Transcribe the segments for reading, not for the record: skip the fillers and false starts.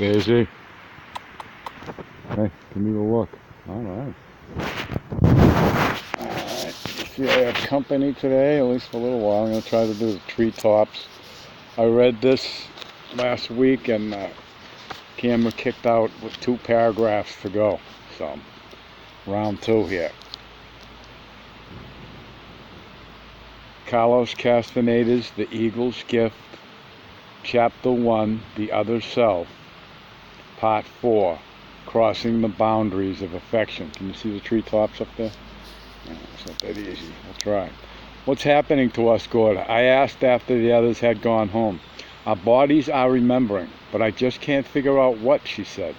Daisy. Hey, give me a look. Alright. Alright. See, I have company today, at least for a little while. I'm going to try to do the treetops. I read this last week and camera kicked out with 2 paragraphs to go. So, round 2 here. Carlos Castaneda's The Eagle's Gift, Chapter 1, The Other Self, Part 4, Crossing the Boundaries of Affection. Can you see the treetops up there? No, it's not that easy. We'll try. What's happening to us, Gorda? I asked after the others had gone home. Our bodies are remembering, but I just can't figure out what, she said.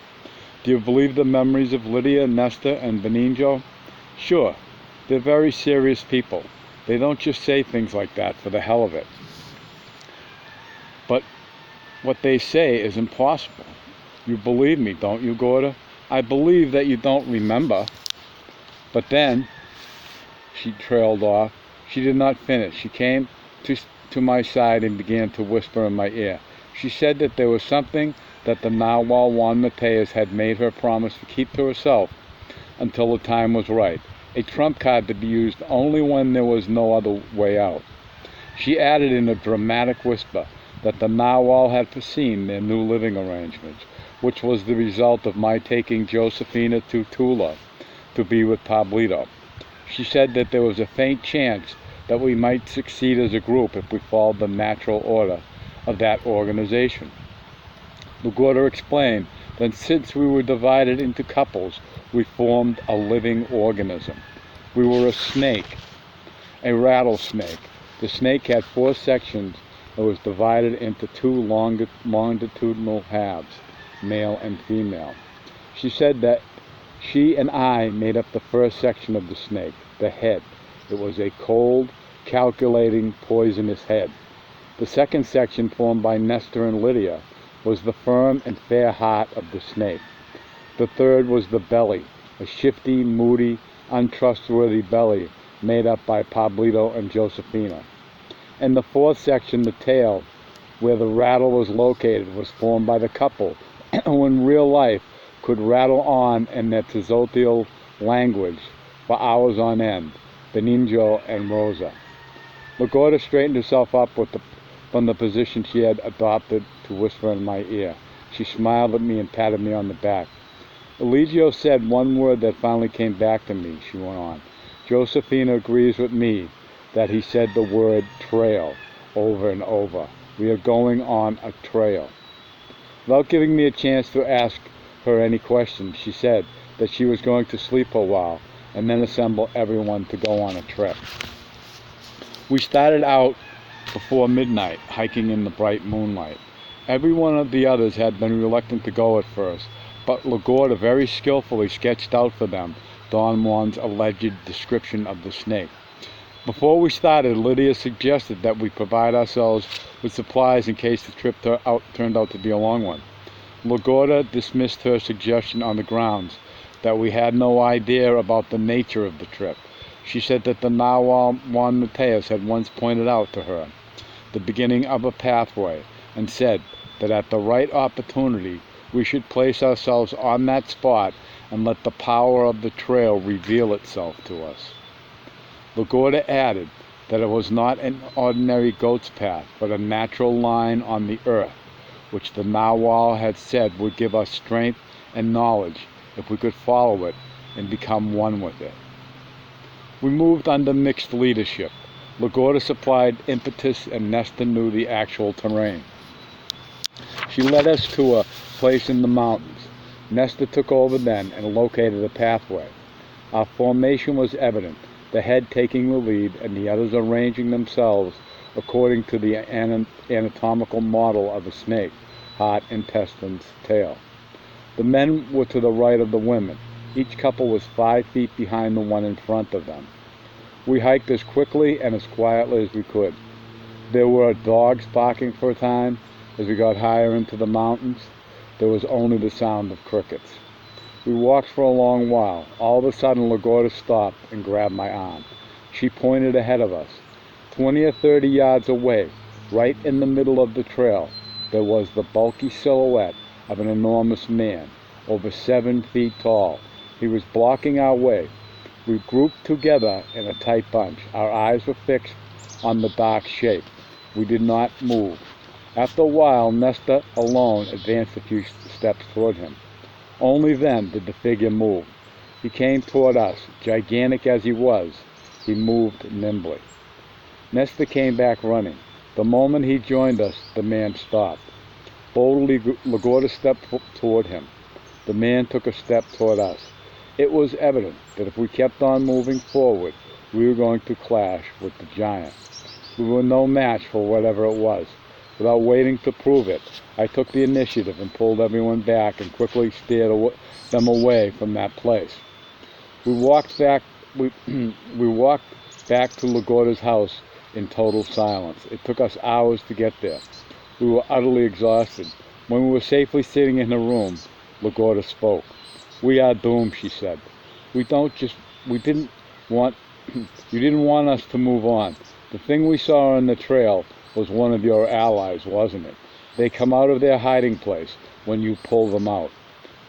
Do you believe the memories of Lydia, Nesta, and Benigno? Sure. They're very serious people. They don't just say things like that for the hell of it. But what they say is impossible. You believe me, don't you, Gorda? I believe that you don't remember. But then, she trailed off. She did not finish. She came to my side and began to whisper in my ear. She said that there was something that the Narwhal Juan Mateus had made her promise to keep to herself until the time was right. A trump card to be used only when there was no other way out. She added in a dramatic whisper that the Narwhal had foreseen their new living arrangements, which was the result of my taking Josefina to Tula to be with Pablito. She said that there was a faint chance that we might succeed as a group if we followed the natural order of that organization. Lugorda explained that since we were divided into couples, we formed a living organism. We were a snake, a rattlesnake. The snake had 4 sections and was divided into 2 longitudinal halves, male and female. She said that she and I made up the first section of the snake, the head. It was a cold, calculating, poisonous head. The second section, formed by Nestor and Lydia, was the firm and fair heart of the snake. The third was the belly, a shifty, moody, untrustworthy belly made up by Pablito and Josefina. And the fourth section, the tail, where the rattle was located, was formed by the couple who in real life could rattle on in their Tzotziel language for hours on end, Benigno and Rosa. Lugorda straightened herself up from the position she had adopted to whisper in my ear. She smiled at me and patted me on the back. Eligio said one word that finally came back to me, she went on. Josefina agrees with me that he said the word trail over and over. We are going on a trail. Without giving me a chance to ask her any questions, she said that she was going to sleep a while and then assemble everyone to go on a trip. We started out before midnight, hiking in the bright moonlight. Every one of the others had been reluctant to go at first, but Lugorda very skillfully sketched out for them Don Juan's alleged description of the snake. Before we started, Lydia suggested that we provide ourselves with supplies in case the trip turned out to be a long one. Lugorda dismissed her suggestion on the grounds that we had no idea about the nature of the trip. She said that the Narwhal Juan Mateus had once pointed out to her the beginning of a pathway and said that at the right opportunity we should place ourselves on that spot and let the power of the trail reveal itself to us. Lugorda added that it was not an ordinary goat's path, but a natural line on the earth, which the Narwhal had said would give us strength and knowledge if we could follow it and become one with it. We moved under mixed leadership. Lugorda supplied impetus and Nesta knew the actual terrain. She led us to a place in the mountains. Nesta took over then and located a pathway. Our formation was evident, the head taking the lead and the others arranging themselves according to the anatomical model of a snake, heart, intestines, tail. The men were to the right of the women. Each couple was 5 feet behind the one in front of them. We hiked as quickly and as quietly as we could. There were dogs barking for a time. As we got higher into the mountains, there was only the sound of crickets. We walked for a long while. All of a sudden, Lugorda stopped and grabbed my arm. She pointed ahead of us. 20 or 30 yards away, right in the middle of the trail, there was the bulky silhouette of an enormous man, over 7 feet tall. He was blocking our way. We grouped together in a tight bunch. Our eyes were fixed on the dark shape. We did not move. After a while, Nesta alone advanced a few steps toward him. Only then did the figure move. He came toward us. Gigantic as he was, he moved nimbly. Nesta came back running. The moment he joined us, the man stopped. Boldly, LaGuardia stepped toward him. The man took a step toward us. It was evident that if we kept on moving forward, we were going to clash with the giant. We were no match for whatever it was. Without waiting to prove it, I took the initiative and pulled everyone back and quickly steered them away from that place. We walked back to LaGuardia's house in total silence. It took us hours to get there. We were utterly exhausted. When we were safely sitting in the room, LaGuardia spoke. "We are doomed," she said. You didn't want us to move on. The thing we saw on the trail was one of your allies, wasn't it? They come out of their hiding place when you pull them out."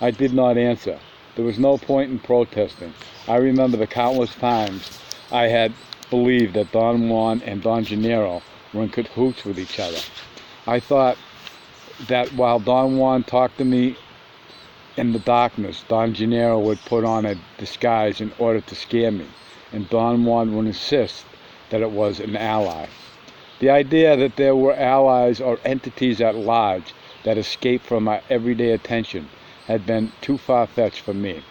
I did not answer. There was no point in protesting. I remember the countless times I had believed that Don Juan and Don Gennaro were in cahoots with each other. I thought that while Don Juan talked to me in the darkness, Don Gennaro would put on a disguise in order to scare me, and Don Juan would insist that it was an ally. The idea that there were allies or entities at large that escaped from my everyday attention had been too far-fetched for me.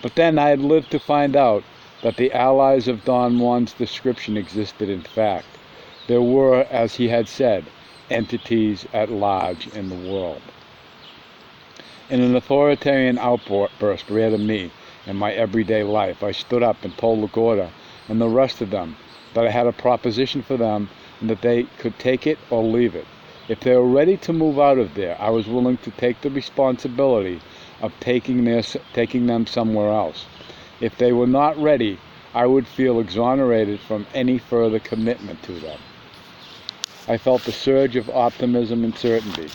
But then I had lived to find out that the allies of Don Juan's description existed in fact. There were, as he had said, entities at large in the world. In an authoritarian outburst rare to me in my everyday life, I stood up and told LaGuardia and the rest of them that I had a proposition for them and that they could take it or leave it. If they were ready to move out of there, I was willing to take the responsibility of taking them somewhere else. If they were not ready, I would feel exonerated from any further commitment to them. I felt a surge of optimism and certainty.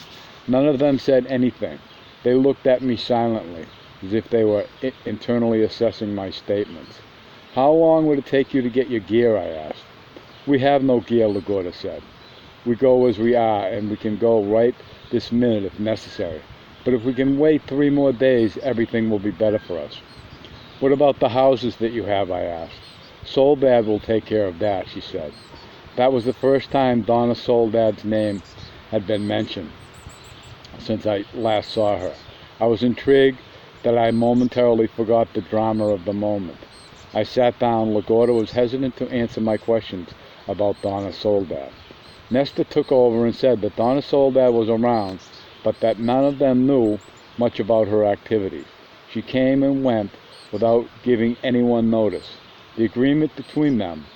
None of them said anything. They looked at me silently, as if they were internally assessing my statements. "How long would it take you to get your gear?" I asked. "We have no gear," LaGuardia said. "We go as we are, and we can go right this minute if necessary. But if we can wait 3 more days, everything will be better for us." "What about the houses that you have?" I asked. "Soledad will take care of that," she said. That was the first time Donna Soledad's name had been mentioned since I last saw her. I was intrigued that I momentarily forgot the drama of the moment. I sat down. LaGuardia was hesitant to answer my questions about Donna Soledad. Nesta took over and said that Donna Soledad was around, but that none of them knew much about her activities. She came and went without giving anyone notice. The agreement between them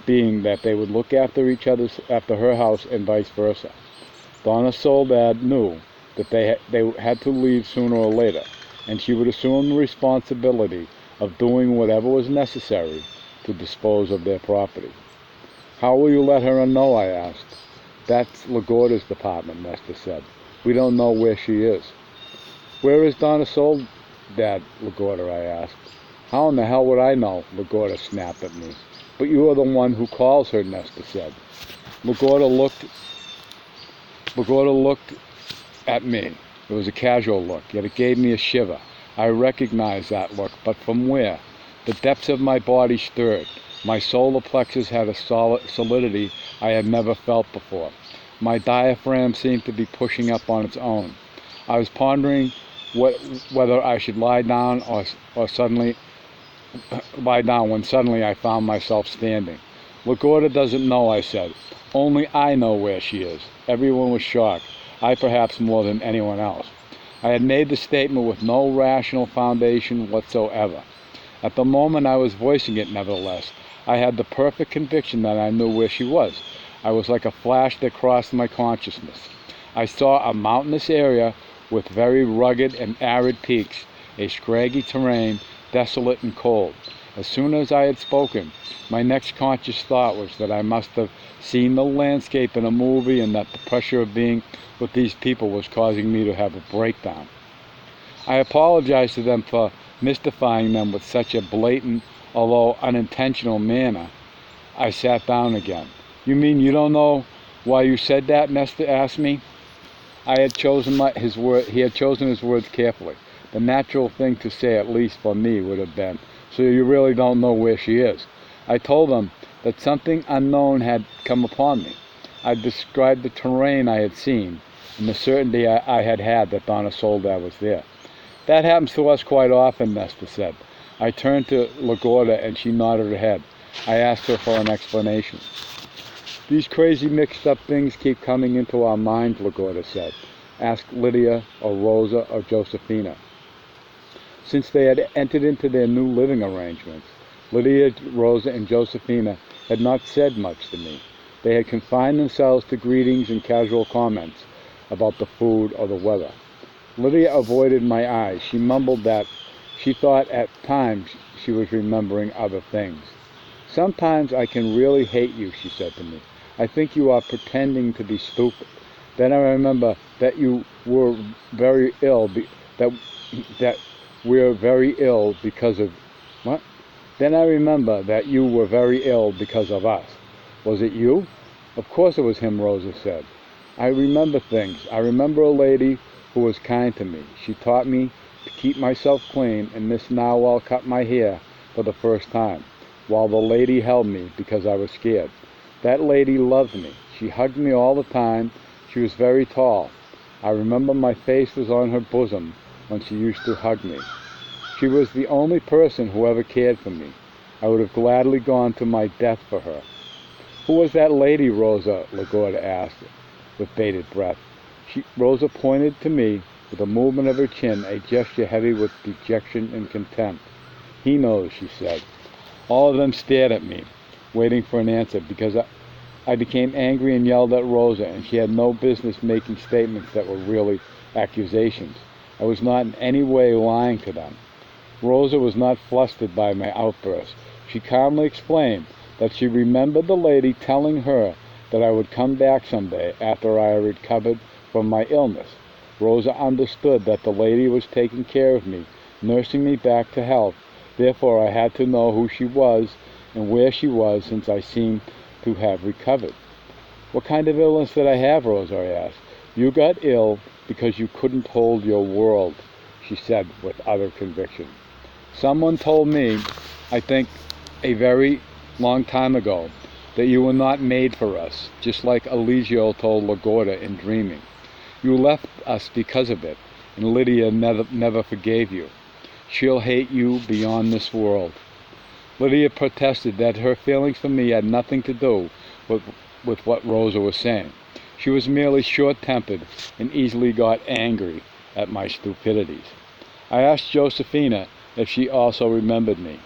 being that they would look after after her house and vice versa. Donna Soledad knew that they had to leave sooner or later, and she would assume the responsibility of doing whatever was necessary to dispose of their property. "How will you let her know?" I asked. "That's LaGuardia's department," Nesta said. "We don't know where she is." "Where is Donna Soledad, LaGuardia?" I asked. "How in the hell would I know?" LaGuardia snapped at me. "But you are the one who calls her," Nesta said. LaGuardia looked at me. It was a casual look, yet it gave me a shiver. I recognized that look, but from where? The depths of my body stirred. My solar plexus had a solidity I had never felt before. My diaphragm seemed to be pushing up on its own. I was pondering whether I should lie down or suddenly lie down when suddenly I found myself standing. "LaGuardia doesn't know," I said. "Only I know where she is." Everyone was shocked. I perhaps more than anyone else. I had made the statement with no rational foundation whatsoever. At the moment I was voicing it, nevertheless, I had the perfect conviction that I knew where she was. I was like a flash that crossed my consciousness. I saw a mountainous area with very rugged and arid peaks, a scraggy terrain, desolate and cold. As soon as I had spoken, my next conscious thought was that I must have seen the landscape in a movie and that the pressure of being with these people was causing me to have a breakdown. I apologized to them for mystifying them with such a blatant, although unintentional manner. I sat down again. "You mean you don't know why you said that?" Nestor asked me. He had chosen his words carefully. The natural thing to say, at least for me, would have been, "So you really don't know where she is?" I told them that something unknown had come upon me. I described the terrain I had seen and the certainty I had had that Donna Soledad was there. "That happens to us quite often," Nestor said. I turned to LaGuardia and she nodded her head. I asked her for an explanation. "These crazy mixed up things keep coming into our minds," LaGuardia said. "Ask Lydia or Rosa or Josephina." Since they had entered into their new living arrangements, Lydia, Rosa, and Josephina had not said much to me. They had confined themselves to greetings and casual comments about the food or the weather. Lydia avoided my eyes. She mumbled that she thought at times she was remembering other things. "Sometimes I can really hate you," she said to me. "I think you are pretending to be stupid. Then I remember that you were very ill, that we're very ill because of..." What? "Then I remember that you were very ill because of us." "Was it you?" "Of course it was him," Rosa said. "I remember things. I remember a lady who was kind to me. She taught me to keep myself clean, and Miss Narwhal cut my hair for the first time, while the lady held me because I was scared. That lady loved me. She hugged me all the time. She was very tall. I remember my face was on her bosom when she used to hug me. She was the only person who ever cared for me. I would have gladly gone to my death for her." "Who was that lady, Rosa?" LaGuardia asked with bated breath. Rosa pointed to me with a movement of her chin, a gesture heavy with dejection and contempt. "He knows," she said. All of them stared at me, waiting for an answer, because I became angry and yelled at Rosa, and she had no business making statements that were really accusations. I was not in any way lying to them. Rosa was not flustered by my outburst. She calmly explained that she remembered the lady telling her that I would come back someday after I recovered from my illness. Rosa understood that the lady was taking care of me, nursing me back to health. Therefore, I had to know who she was and where she was, since I seemed to have recovered. "What kind of illness did I have, Rosa?" I asked. "You got ill because you couldn't hold your world," she said with utter conviction. "Someone told me, I think a very long time ago, that you were not made for us, just like Eligio told LaGuardia in Dreaming. You left us because of it, and Lydia never forgave you. She'll hate you beyond this world." Lydia protested that her feelings for me had nothing to do with what Rosa was saying. She was merely short-tempered and easily got angry at my stupidities. I asked Josephina if she also remembered me.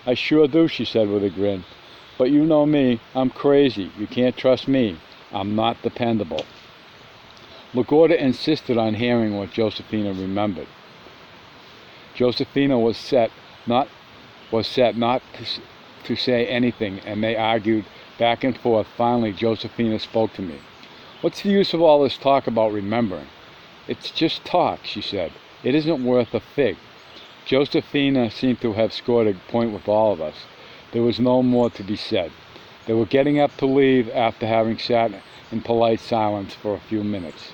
"I sure do," she said with a grin. "But you know me. I'm crazy. You can't trust me. I'm not dependable." LaGuardia insisted on hearing what Josephina remembered. Josephina was set not to say anything, and they argued back and forth. Finally, Josephina spoke to me. "What's the use of all this talk about remembering?" "It's just talk," she said. "It isn't worth a fig." Josephina seemed to have scored a point with all of us. There was no more to be said. They were getting up to leave after having sat in polite silence for a few minutes.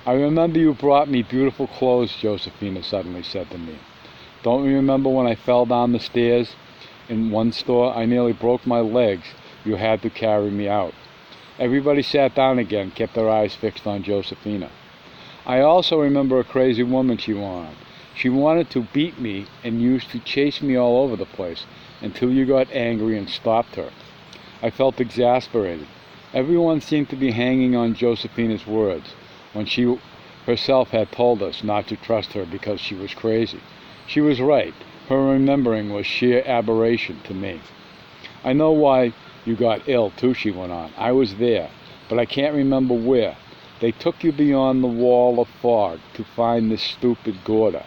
"I remember you brought me beautiful clothes," Josephina suddenly said to me. "Don't you remember when I fell down the stairs in one store? I nearly broke my legs. You had to carry me out." Everybody sat down again, kept their eyes fixed on Josephina. "I also remember a crazy woman," she went on. "She wanted to beat me and used to chase me all over the place until you got angry and stopped her." I felt exasperated. Everyone seemed to be hanging on Josephina's words, when she herself had told us not to trust her because she was crazy. She was right. Her remembering was sheer aberration to me. "I know why you got ill, too," she went on. "I was there, but I can't remember where. They took you beyond the wall of fog to find this stupid Gorda.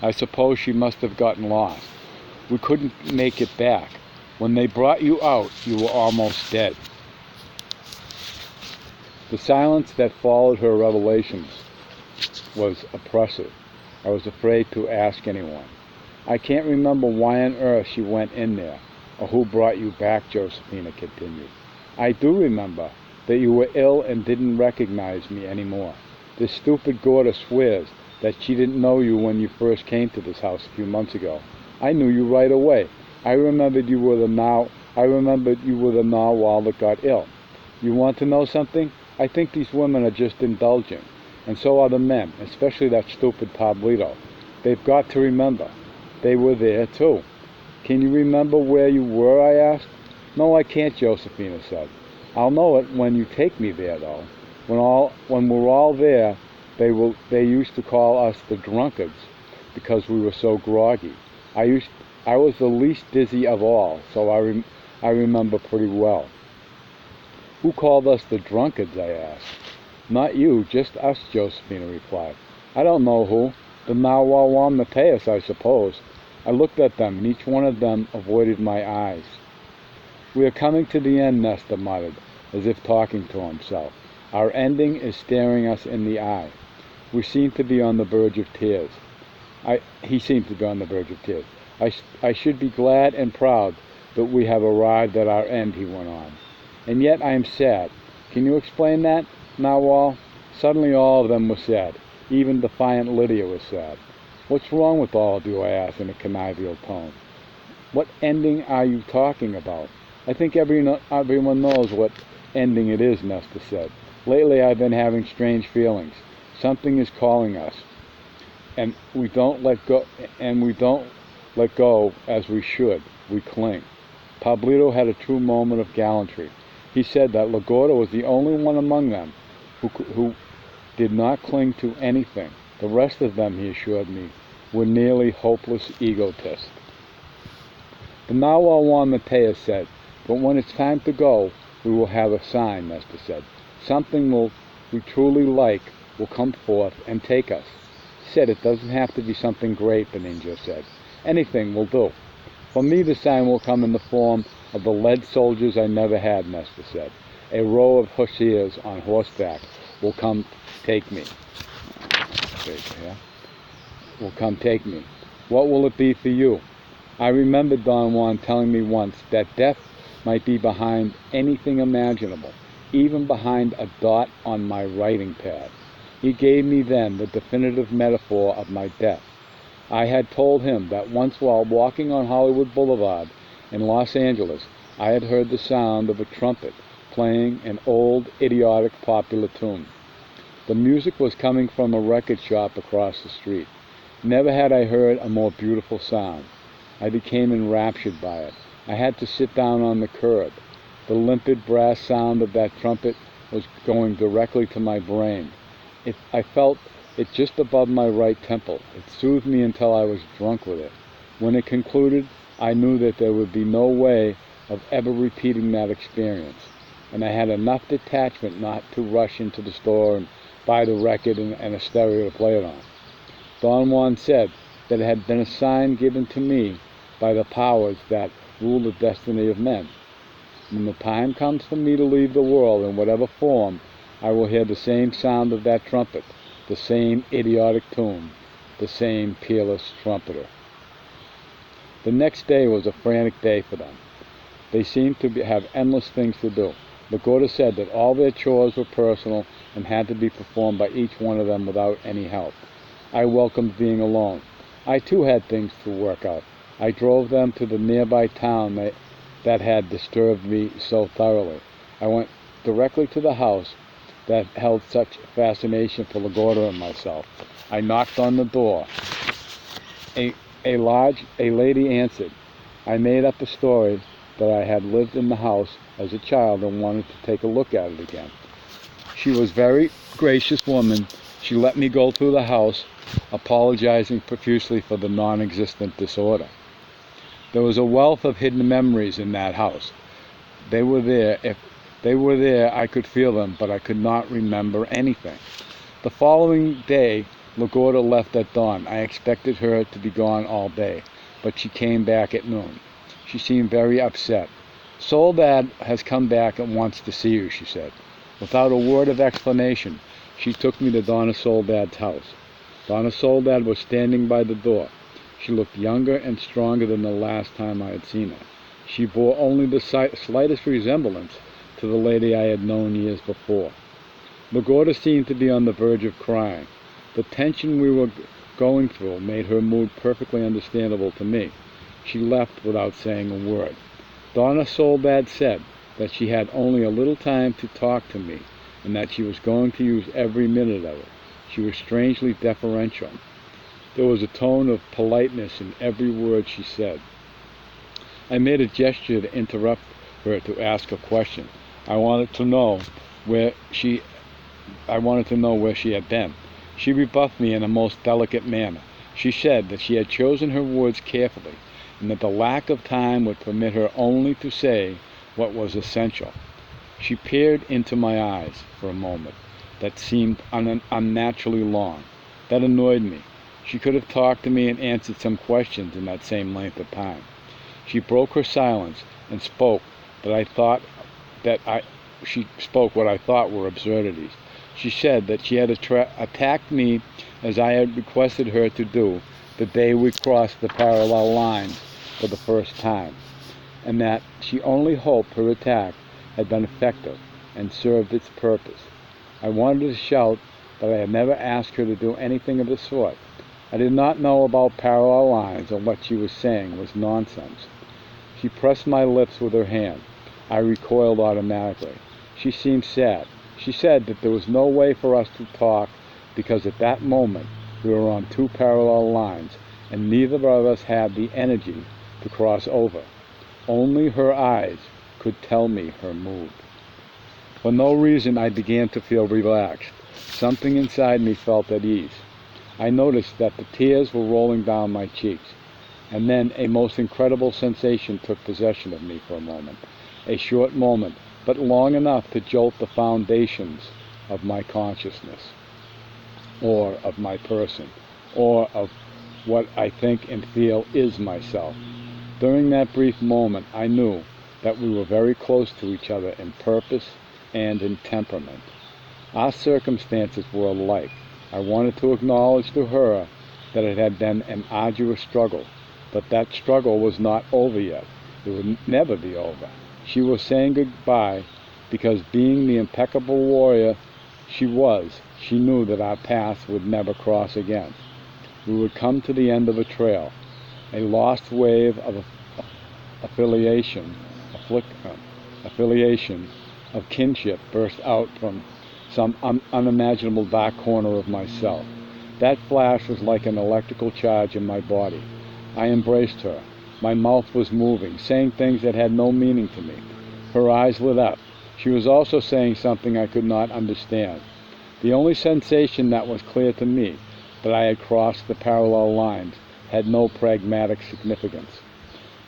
I suppose she must have gotten lost. We couldn't make it back. When they brought you out, you were almost dead." The silence that followed her revelations was oppressive. I was afraid to ask anyone. "I can't remember why on earth she went in there, or who brought you back," Josephina continued. "I do remember that you were ill and didn't recognize me anymore. This stupid Gorda swears that she didn't know you when you first came to this house a few months ago. I knew you right away. I remembered you were the narwhal that got ill. You want to know something? I think these women are just indulging, and so are the men, especially that stupid Pablito. They've got to remember. They were there, too." "Can you remember where you were?" I asked. "No, I can't," Josephina said. "I'll know it when you take me there, though. When we're all there, they used to call us the drunkards because we were so groggy. I was the least dizzy of all, so I remember pretty well." "Who called us the drunkards?" I asked. "Not you, just us," Josephina replied. "I don't know who. The narwhal Mateus, I suppose." I looked at them, and each one of them avoided my eyes. "We are coming to the end," Nesta muttered, as if talking to himself. "Our ending is staring us in the eye." We seemed to be on the verge of tears. He seemed to be on the verge of tears. I should be glad and proud that we have arrived at our end," he went on. "And yet I am sad. Can you explain that, Narwhal?" Suddenly all of them were sad. Even defiant Lydia was sad. "What's wrong with all of you?" I asked in a convivial tone. "What ending are you talking about?" "I think everyone knows what ending it is," Nesta said. "Lately I've been having strange feelings. Something is calling us, and we don't let go as we should. We cling." Pablito had a true moment of gallantry. He said that Lagorda was the only one among them who did not cling to anything. The rest of them, he assured me, were nearly hopeless egotists. "The narwhal Juan Mateus said, but when it's time to go, we will have a sign," Nesta said. "Something we truly like will come forth and take us." He said it doesn't have to be something great, Benigno said. "Anything will do." "For me, the sign will come in the form of the lead soldiers I never had," Nesta said. "A row of hussiers on horseback will come take me. What will it be for you?" I remember Don Juan telling me once that death might be behind anything imaginable, even behind a dot on my writing pad. He gave me then the definitive metaphor of my death. I had told him that once while walking on Hollywood Boulevard in Los Angeles, I had heard the sound of a trumpet playing an old, idiotic, popular tune. The music was coming from a record shop across the street. Never had I heard a more beautiful sound. I became enraptured by it. I had to sit down on the curb. The limpid brass sound of that trumpet was going directly to my brain. I felt it just above my right temple. It soothed me until I was drunk with it. When it concluded, I knew that there would be no way of ever repeating that experience, and I had enough detachment not to rush into the store and buy the record and a stereo to play it on. Don Juan said that it had been a sign given to me by the powers that rule the destiny of men. When the time comes for me to leave the world in whatever form, I will hear the same sound of that trumpet, the same idiotic tune, the same peerless trumpeter. The next day was a frantic day for them. They seemed to have endless things to do. Lagorda said that all their chores were personal and had to be performed by each one of them without any help. I welcomed being alone. I too had things to work out. I drove them to the nearby town that had disturbed me so thoroughly. I went directly to the house that held such fascination for Lagorda and myself. I knocked on the door. A lady answered. I made up a story that I had lived in the house as a child and wanted to take a look at it again. She was a very gracious woman. She let me go through the house, apologizing profusely for the non-existent disorder. There was a wealth of hidden memories in that house. They were there. If they were there, I could feel them, but I could not remember anything. The following day, Lagorda left at dawn. I expected her to be gone all day. but she came back at noon. She seemed very upset. Soledad has come back and wants to see you, she said. Without a word of explanation, she took me to Donna Soledad's house. Donna Soledad was standing by the door. She looked younger and stronger than the last time I had seen her. She bore only the slightest resemblance to the lady I had known years before. LaGuardia seemed to be on the verge of crying. The tension we were going through made her mood perfectly understandable to me. She left without saying a word. Donna Soledad said that she had only a little time to talk to me and that she was going to use every minute of it. She was strangely deferential. There was a tone of politeness in every word she said. I made a gesture to interrupt her to ask a question. I wanted to know where she had been. She rebuffed me in a most delicate manner. She said that she had chosen her words carefully, and that the lack of time would permit her only to say what was essential. She peered into my eyes for a moment that seemed unnaturally long. That annoyed me. She could have talked to me and answered some questions in that same length of time. She broke her silence and spoke what I thought were absurdities. She said that she had attacked me as I had requested her to do the day we crossed the parallel lines for the first time, and that she only hoped her attack had been effective and served its purpose. I wanted to shout that I had never asked her to do anything of the sort. I did not know about parallel lines, and what she was saying was nonsense. She pressed my lips with her hand. I recoiled automatically. She seemed sad. She said that there was no way for us to talk because at that moment we were on two parallel lines and neither of us had the energy to cross over. Only her eyes could tell me her mood. For no reason I began to feel relaxed. Something inside me felt at ease. I noticed that the tears were rolling down my cheeks. And then a most incredible sensation took possession of me for a moment. A short moment, but long enough to jolt the foundations of my consciousness, or of my person, or of what I think and feel is myself. During that brief moment, I knew that we were very close to each other in purpose and in temperament. Our circumstances were alike. I wanted to acknowledge to her that it had been an arduous struggle, but that struggle was not over yet. It would never be over. She was saying goodbye because, being the impeccable warrior she was, she knew that our paths would never cross again. We would come to the end of a trail. A lost wave of affiliation, of kinship burst out from some unimaginable dark corner of myself. That flash was like an electrical charge in my body. I embraced her. My mouth was moving, saying things that had no meaning to me. Her eyes lit up. She was also saying something I could not understand. The only sensation that was clear to me, that I had crossed the parallel lines, had no pragmatic significance.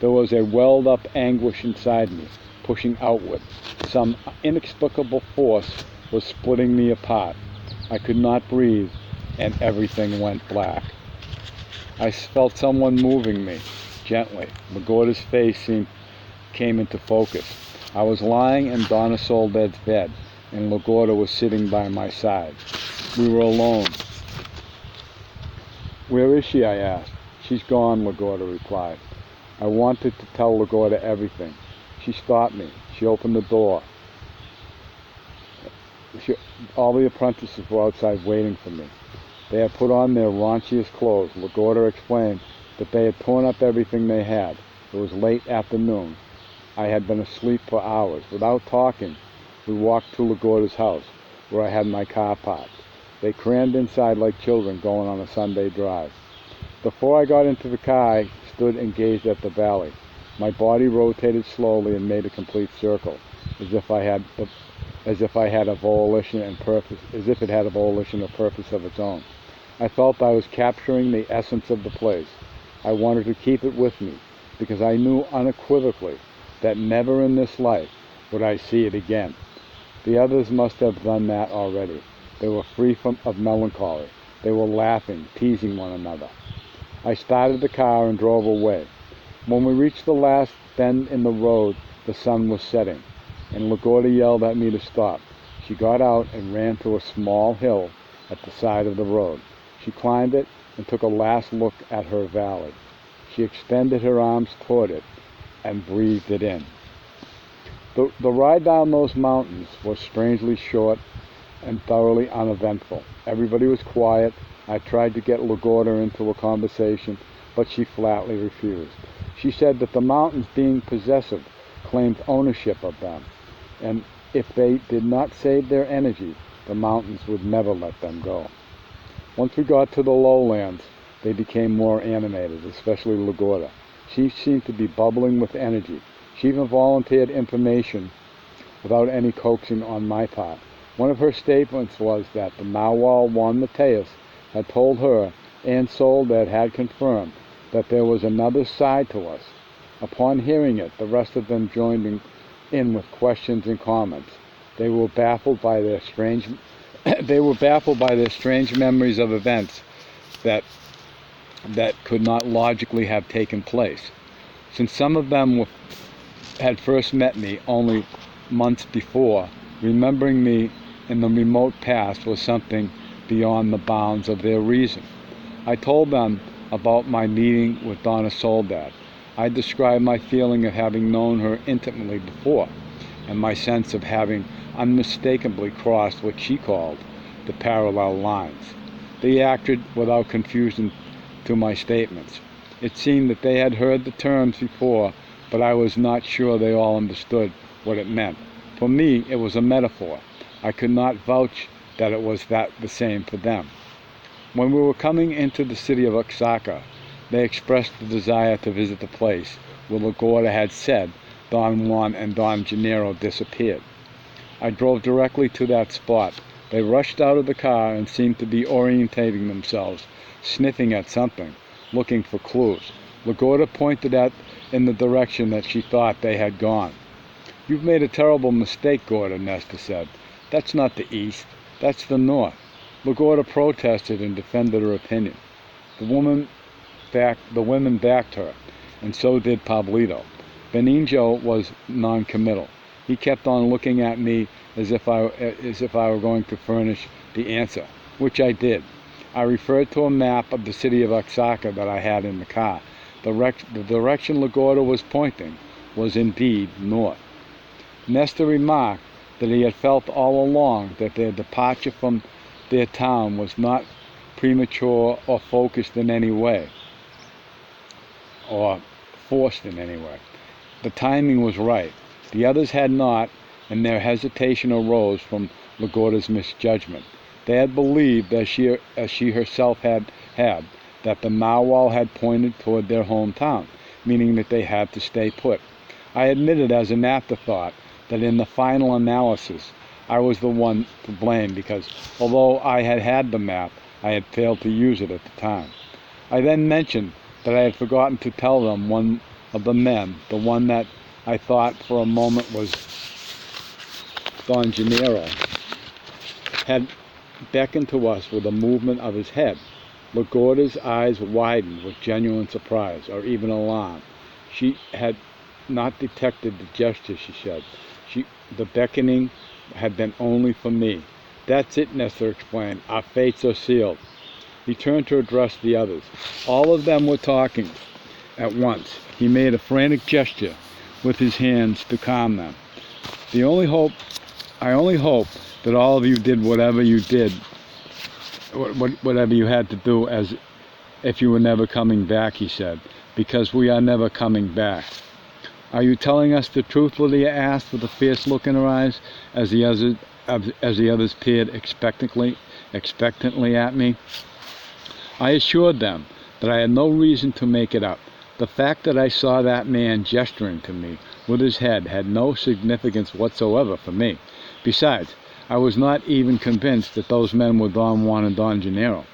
There was a welled-up anguish inside me, pushing outward. Some inexplicable force was splitting me apart. I could not breathe, and everything went black. I felt someone moving me, gently. LaGuardia's face came into focus. I was lying in Donna Soledad's bed, and LaGuardia was sitting by my side. We were alone. "Where is she?" I asked. "She's gone," LaGuardia replied. I wanted to tell LaGuardia everything. She stopped me. She opened the door. All the apprentices were outside waiting for me. They had put on their raunchiest clothes. LaGuardia explained that they had torn up everything they had. It was late afternoon. I had been asleep for hours. Without talking, we walked to LaGuardia's house, where I had my car parked. They crammed inside like children going on a Sunday drive. Before I got into the car, I stood and gazed at the valley. My body rotated slowly and made a complete circle, as if it had a volition and purpose of its own. I felt I was capturing the essence of the place. I wanted to keep it with me, because I knew unequivocally that never in this life would I see it again. The others must have done that already. They were free of melancholy. They were laughing, teasing one another. I started the car and drove away. When we reached the last bend in the road, the sun was setting, and LaGuardia yelled at me to stop. She got out and ran to a small hill at the side of the road. She climbed it and took a last look at her valley. She extended her arms toward it and breathed it in. The ride down those mountains was strangely short and thoroughly uneventful. Everybody was quiet. I tried to get LaGuardia into a conversation, but she flatly refused. She said that the mountains, being possessive, claimed ownership of them, and if they did not save their energy, the mountains would never let them go. Once we got to the lowlands, they became more animated, especially LaGuardia. She seemed to be bubbling with energy. She even volunteered information without any coaxing on my part. One of her statements was that the Narwhal Juan Mateus had told her, and Soledad had confirmed, that there was another side to us. Upon hearing it, the rest of them joined in with questions and comments. They were baffled by their strange memories of events that could not logically have taken place. Since some of them had first met me only months before, remembering me in the remote past was something beyond the bounds of their reason. I told them about my meeting with Donna Soledad. I described my feeling of having known her intimately before, and my sense of having unmistakably crossed what she called the parallel lines. They acted without confusion to my statements. It seemed that they had heard the terms before, but I was not sure they all understood what it meant. For me, it was a metaphor. I could not vouch that it was the same for them. When we were coming into the city of Oaxaca, they expressed the desire to visit the place where LaGuardia had said Don Juan and Don Gennaro disappeared. I drove directly to that spot. They rushed out of the car and seemed to be orientating themselves, sniffing at something, looking for clues. LaGuardia pointed in the direction that she thought they had gone. "You've made a terrible mistake, Gorda," Nesta said. "That's not the east. That's the north." LaGuardia protested and defended her opinion. The women backed her, and so did Pablito. Benigno was non-committal. He kept on looking at me as if I were going to furnish the answer, which I did. I referred to a map of the city of Oaxaca that I had in the car. The direction LaGuardia was pointing was indeed north. Nesta remarked that he had felt all along that their departure from their town was not premature or focused in any way, or forced in any way. The timing was right. The others had not, and their hesitation arose from LaGuardia's misjudgment. They had believed, as she herself had, that the Narwhal had pointed toward their hometown, meaning that they had to stay put. I admitted as an afterthought that in the final analysis I was the one to blame because, although I had the map, I had failed to use it at the time. I then mentioned that I had forgotten to tell them one of the men, the one that I thought for a moment was Don Gennaro, had beckoned to us with a movement of his head. LaGuardia's eyes widened with genuine surprise, or even alarm. She had not detected the gesture, she said. The beckoning had been only for me. "That's it," Nestor explained. "Our fates are sealed." He turned to address the others. All of them were talking at once. He made a frantic gesture with his hands to calm them. I only hope that all of you did whatever you had to do as if you were never coming back, he said, because we are never coming back. "Are you telling us the truth?" Lydia asked with a fierce look in her eyes as the others peered expectantly at me. I assured them that I had no reason to make it up. The fact that I saw that man gesturing to me with his head had no significance whatsoever for me. Besides, I was not even convinced that those men were Don Juan and Don Gennaro.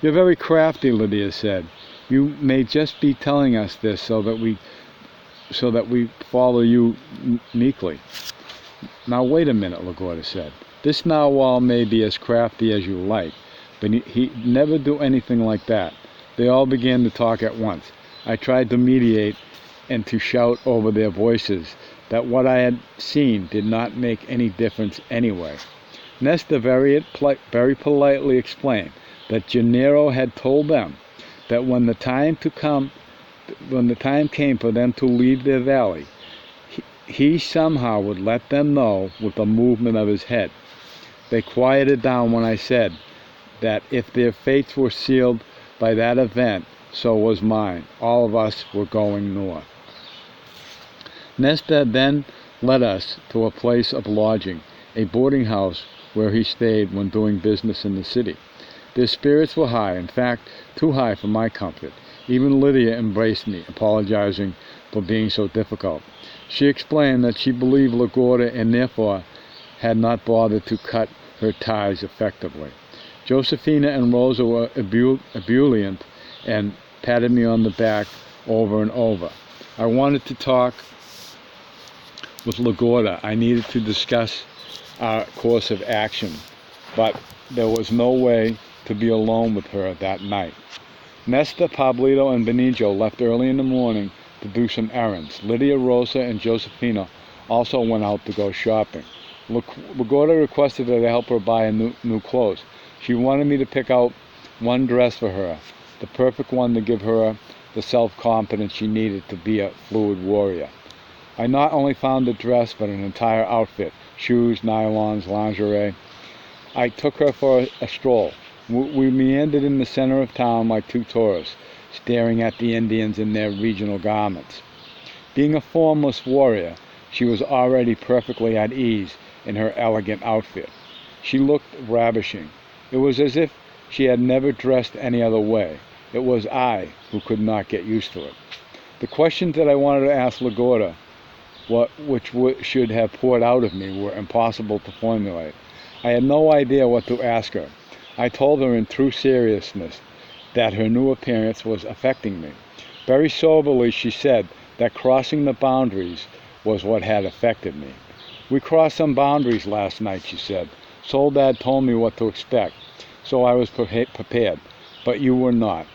"You're very crafty," Lydia said. "You may just be telling us this so that we follow you meekly." "Now wait a minute," LaGuardia said. "This Narwhal may be as crafty as you like, but he'd never do anything like that. They all began to talk at once. I tried to mediate and to shout over their voices that what I had seen did not make any difference anyway. Nesta very politely explained that Gennaro had told them that when the time came for them to leave their valley, he somehow would let them know with a movement of his head. They quieted down when I said that if their fates were sealed by that event, so was mine. All of us were going north. Nesta then led us to a place of lodging, a boarding house where he stayed when doing business in the city. Their spirits were high, in fact, too high for my comfort. Even Lydia embraced me, apologizing for being so difficult. She explained that she believed LaGuardia and therefore had not bothered to cut her ties effectively. Josephina and Rosa were ebullient and patted me on the back over and over. I wanted to talk with LaGuardia. I needed to discuss our course of action, but there was no way to be alone with her that night. Nesta, Pablito, and Benigno left early in the morning to do some errands. Lydia, Rosa, and Josephina also went out to go shopping. LaGuardia requested that I help her buy new clothes. She wanted me to pick out one dress for her, the perfect one to give her the self-confidence she needed to be a fluid warrior. I not only found the dress, but an entire outfit, shoes, nylons, lingerie. I took her for a stroll. We meandered in the center of town like two tourists, staring at the Indians in their regional garments. Being a formless warrior, she was already perfectly at ease in her elegant outfit. She looked ravishing. It was as if she had never dressed any other way. It was I who could not get used to it. The questions that I wanted to ask LaGuardia, which should have poured out of me, were impossible to formulate. I had no idea what to ask her. I told her in true seriousness that her new appearance was affecting me. Very soberly she said that crossing the boundaries was what had affected me. We crossed some boundaries last night, she said. Soledad told me what to expect, so I was prepared, but you were not.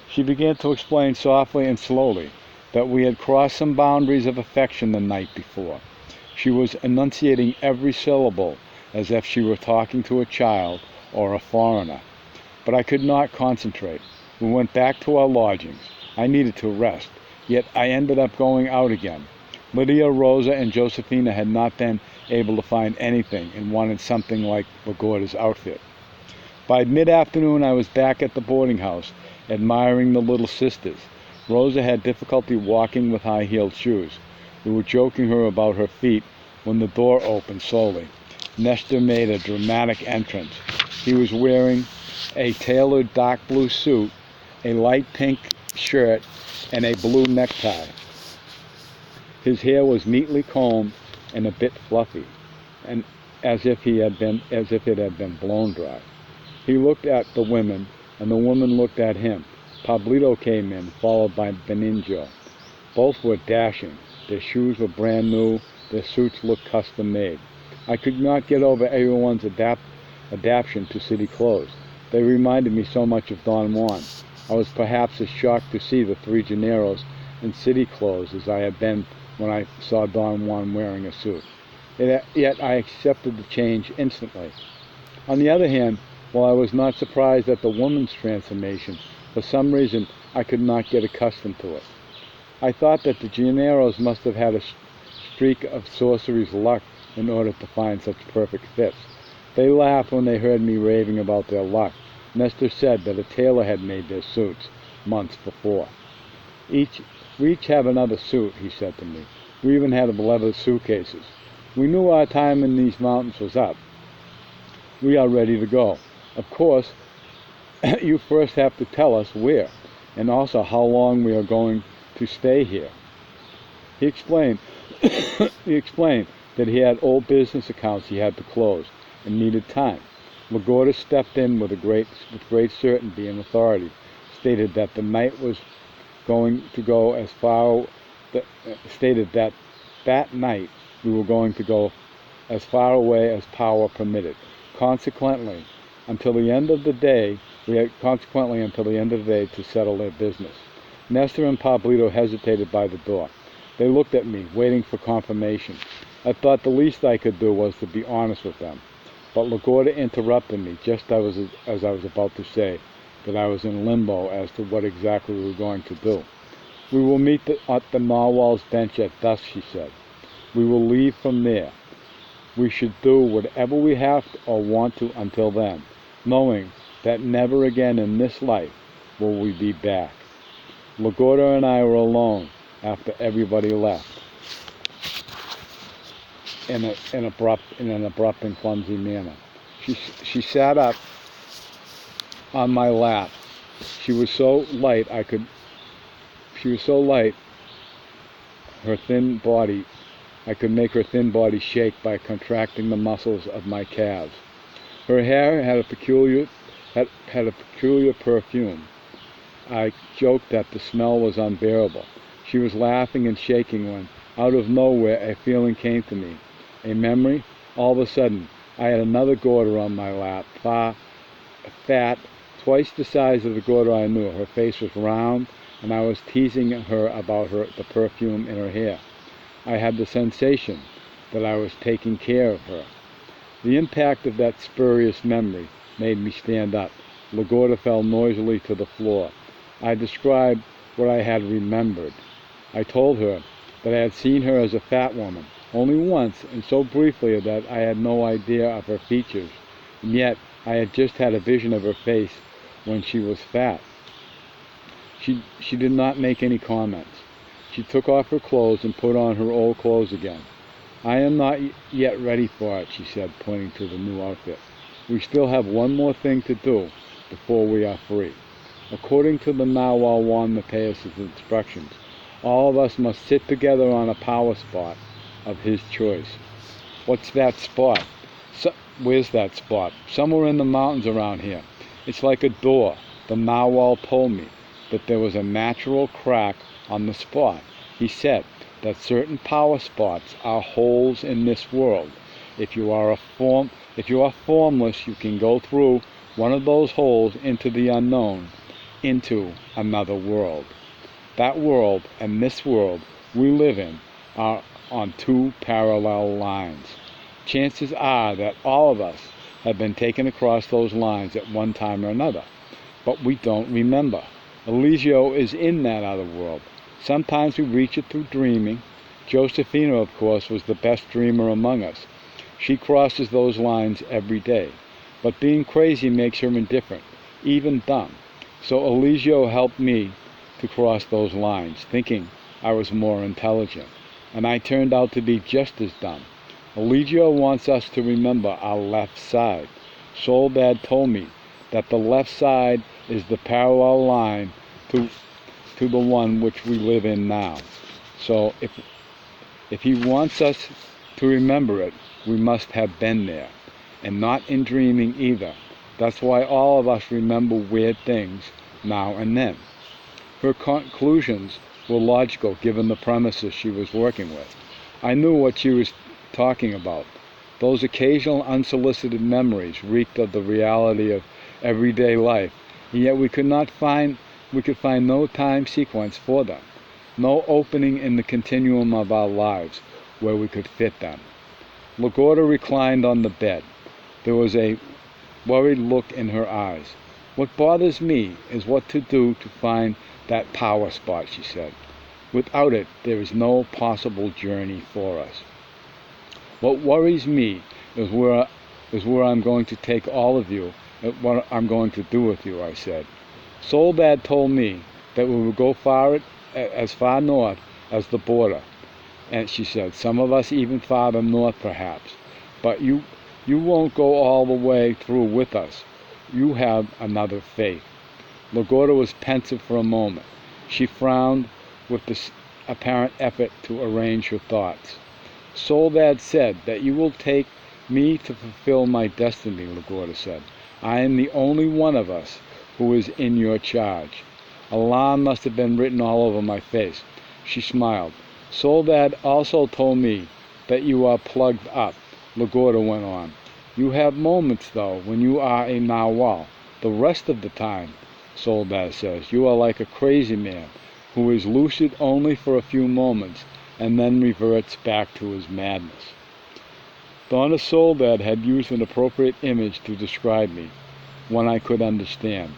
She began to explain softly and slowly that we had crossed some boundaries of affection the night before. She was enunciating every syllable as if she were talking to a child or a foreigner. But I could not concentrate. We went back to our lodgings. I needed to rest, yet I ended up going out again. Lydia, Rosa, and Josephina had not been able to find anything and wanted something like LaGuardia's outfit. By mid-afternoon, I was back at the boarding house, admiring the little sisters. Rosa had difficulty walking with high-heeled shoes. We were joking her about her feet when the door opened slowly. Nestor made a dramatic entrance. He was wearing a tailored dark blue suit, a light pink shirt, and a blue necktie. His hair was neatly combed and a bit fluffy, and as if it had been blown dry. He looked at the women, and the women looked at him. Pablito came in, followed by Benigno. Both were dashing. Their shoes were brand new. Their suits looked custom-made. I could not get over everyone's adaptation to city clothes. They reminded me so much of Don Juan. I was perhaps as shocked to see the three Gennaros in city clothes as I had been when I saw Don Juan wearing a suit. Yet I accepted the change instantly. On the other hand, while I was not surprised at the woman's transformation, for some reason I could not get accustomed to it. I thought that the Gennaros must have had a streak of sorcery's luck in order to find such perfect fits. They laughed when they heard me raving about their luck. Nestor said that a tailor had made their suits months before. We each have another suit, he said to me. We even had leather suitcases. We knew our time in these mountains was up. We are ready to go. Of course, you first have to tell us where, and also how long we are going to stay here. He explained that he had old business accounts he had to close and needed time. LaGuardia stepped in with great certainty and authority, stated that the night was going to go as far. Stated that night we were going to go as far away as power permitted. Consequently, until the end of the day, We had consequently until the end of the day to settle their business. Nestor and Pablito hesitated by the door. They looked at me, waiting for confirmation. I thought the least I could do was to be honest with them. But LaGuardia interrupted me just as I was about to say that I was in limbo as to what exactly we were going to do. We will meet at the Narwhal's bench at dusk, she said. We will leave from there. We should do whatever we have to or want to until then, knowing that never again in this life will we be back. LaGuardia and I were alone after everybody left, in an abrupt and clumsy manner. She sat up on my lap. She was so light, her thin body, I could make her thin body shake by contracting the muscles of my calves. Her hair had a peculiar perfume. I joked that the smell was unbearable. She was laughing and shaking when, out of nowhere, a feeling came to me. A memory. All of a sudden, I had another Gorda on my lap, fat, twice the size of the Gorda I knew. Her face was round, and I was teasing her about the perfume in her hair. I had the sensation that I was taking care of her. The impact of that spurious memory made me stand up. LaGuardia fell noisily to the floor. I described what I had remembered. I told her that I had seen her as a fat woman, only once, and so briefly that I had no idea of her features, and yet I had just had a vision of her face when she was fat. She did not make any comments. She took off her clothes and put on her old clothes again. I am not yet ready for it, she said, pointing to the new outfit. We still have one more thing to do before we are free. According to the Narwhal Juan Mateus' instructions, all of us must sit together on a power spot of his choice. What's that spot? Where's that spot? Somewhere in the mountains around here. It's like a door. The Narwhal told me that there was a natural crack on the spot. He said that certain power spots are holes in this world. If you are formless, you can go through one of those holes into the unknown, into another world. That world and this world we live in are on two parallel lines. Chances are that all of us have been taken across those lines at one time or another, but we don't remember. Eligio is in that other world. Sometimes we reach it through dreaming. Josefina, of course, was the best dreamer among us. She crosses those lines every day. But being crazy makes her indifferent, even dumb. So Eligio helped me to cross those lines, thinking I was more intelligent. And I turned out to be just as dumb. Eligio wants us to remember our left side. Soledad told me that the left side is the parallel line to the one which we live in now. So if he wants us to remember it, we must have been there, and not in dreaming either. That's why all of us remember weird things now and then. Her conclusions were logical given the premises she was working with. I knew what she was talking about. Those occasional unsolicited memories reeked of the reality of everyday life, and yet we could find no time sequence for them, no opening in the continuum of our lives where we could fit them. LaGuardia reclined on the bed. There was a worried look in her eyes. What bothers me is what to do to find that power spot, she said. Without it, there is no possible journey for us. What worries me is where I'm going to take all of you and what I'm going to do with you, I said. Soledad told me that we would go as far north as the border. And she said, some of us even farther north perhaps. But you won't go all the way through with us. You have another faith. LaGuardia was pensive for a moment. She frowned with this apparent effort to arrange her thoughts. Soledad said that you will take me to fulfill my destiny, LaGuardia said. I am the only one of us who is in your charge. Alarm must have been written all over my face. She smiled. Soledad also told me that you are plugged up, LaGuardia went on. You have moments, though, when you are a narwhal, The rest of the time, Soledad says, you are like a crazy man who is lucid only for a few moments and then reverts back to his madness. Donna Soledad had used an appropriate image to describe me, one I could understand.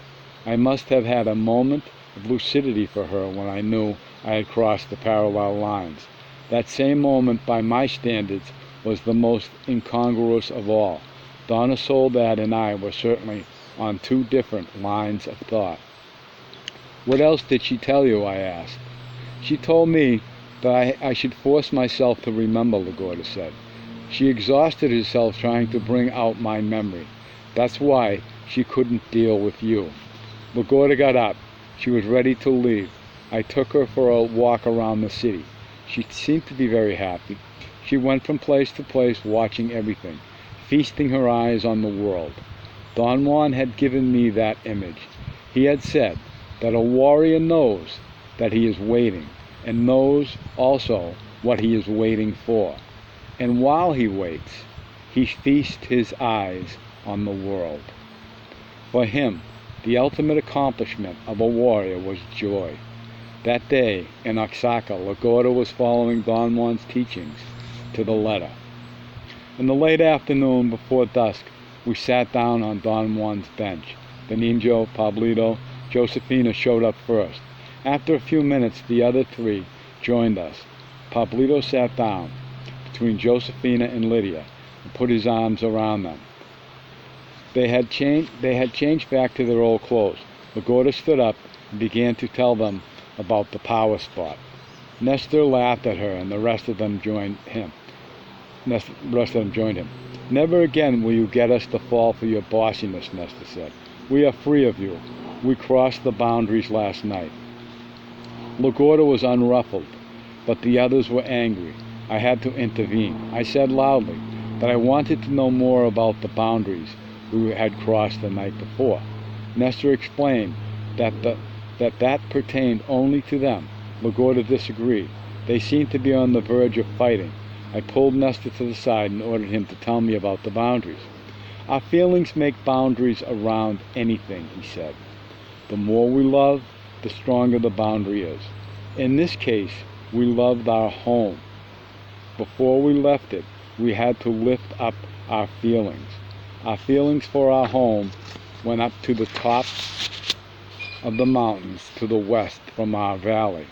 I must have had a moment of lucidity for her when I knew I had crossed the parallel lines. That same moment, by my standards, was the most incongruous of all. Donna Soledad and I were certainly on two different lines of thought. What else did she tell you? I asked. She told me that I should force myself to remember, LaGuardia said. She exhausted herself trying to bring out my memory. That's why she couldn't deal with you. LaGuardia got up. She was ready to leave. I took her for a walk around the city. She seemed to be very happy. She went from place to place watching everything, feasting her eyes on the world. Don Juan had given me that image. He had said that a warrior knows that he is waiting, and knows also what he is waiting for. And while he waits, he feasts his eyes on the world. For him, the ultimate accomplishment of a warrior was joy. That day in Oaxaca, LaGuardia was following Don Juan's teachings to the letter. In the late afternoon, before dusk, we sat down on Don Juan's bench. Benigno, Pablito, Josefina showed up first. After a few minutes, the other three joined us. Pablito sat down between Josefina and Lydia and put his arms around them. They had changed back to their old clothes. LaGuardia stood up and began to tell them about the power spot. Nestor laughed at her, and the rest of them joined him. Never again will you get us to fall for your bossiness, Nestor said. We are free of you. We crossed the boundaries last night. LaGuardia was unruffled, but the others were angry. I had to intervene. I said loudly that I wanted to know more about the boundaries we had crossed the night before. Nestor explained that pertained only to them. LaGuardia disagreed. They seemed to be on the verge of fighting. I pulled Nestor to the side and ordered him to tell me about the boundaries. Our feelings make boundaries around anything, he said. The more we love, the stronger the boundary is. In this case, we loved our home. Before we left it, we had to lift up our feelings. Our feelings for our home went up to the top of the mountains to the west from our valley.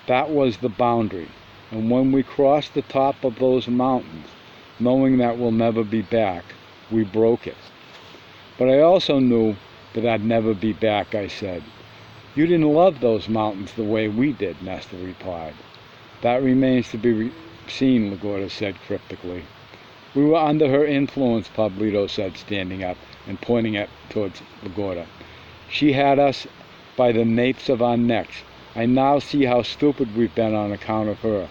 That was the boundary. And when we crossed the top of those mountains, knowing that we'll never be back, we broke it. But I also knew that I'd never be back, I said. You didn't love those mountains the way we did, Nestor replied. That remains to be seen, LaGuardia said cryptically. We were under her influence, Pablito said, standing up and pointing towards LaGuardia. She had us by the napes of our necks. I now see how stupid we've been on account of her.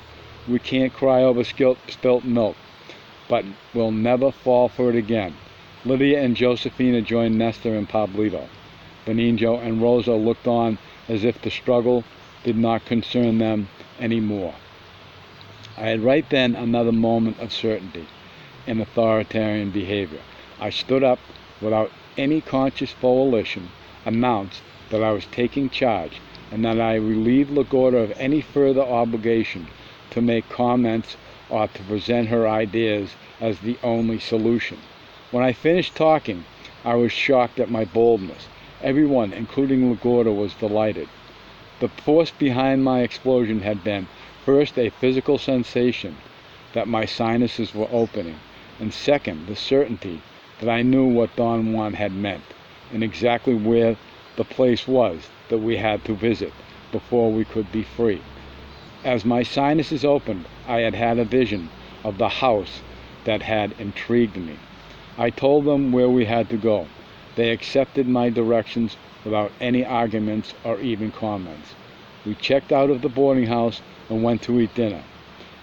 We can't cry over spilt milk, but we'll never fall for it again. Lydia and Josefina joined Nestor and Pablito. Benigno and Rosa looked on as if the struggle did not concern them any more. I had right then another moment of certainty in authoritarian behavior. I stood up without any conscious volition, announced that I was taking charge, and that I relieved LaGuardia of any further obligation to make comments or to present her ideas as the only solution. When I finished talking, I was shocked at my boldness. Everyone, including LaGuardia, was delighted. The force behind my explosion had been, first, a physical sensation that my sinuses were opening, and second, the certainty that I knew what Don Juan had meant, and exactly where the place was that we had to visit before we could be free. As my sinuses opened, I had had a vision of the house that had intrigued me. I told them where we had to go. They accepted my directions without any arguments or even comments. We checked out of the boarding house and went to eat dinner.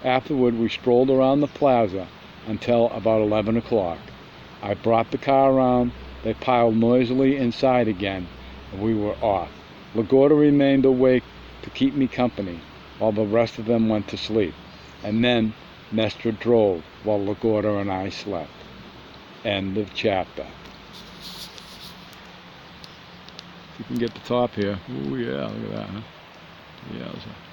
Afterward, we strolled around the plaza until about 11 o'clock. I brought the car around. They piled noisily inside again, and we were off. LaGuardia remained awake to keep me company while the rest of them went to sleep. And then Nestor drove while LaGuardia and I slept. End of chapter. You can get the top here. Oh yeah, look at that, huh? Yeah.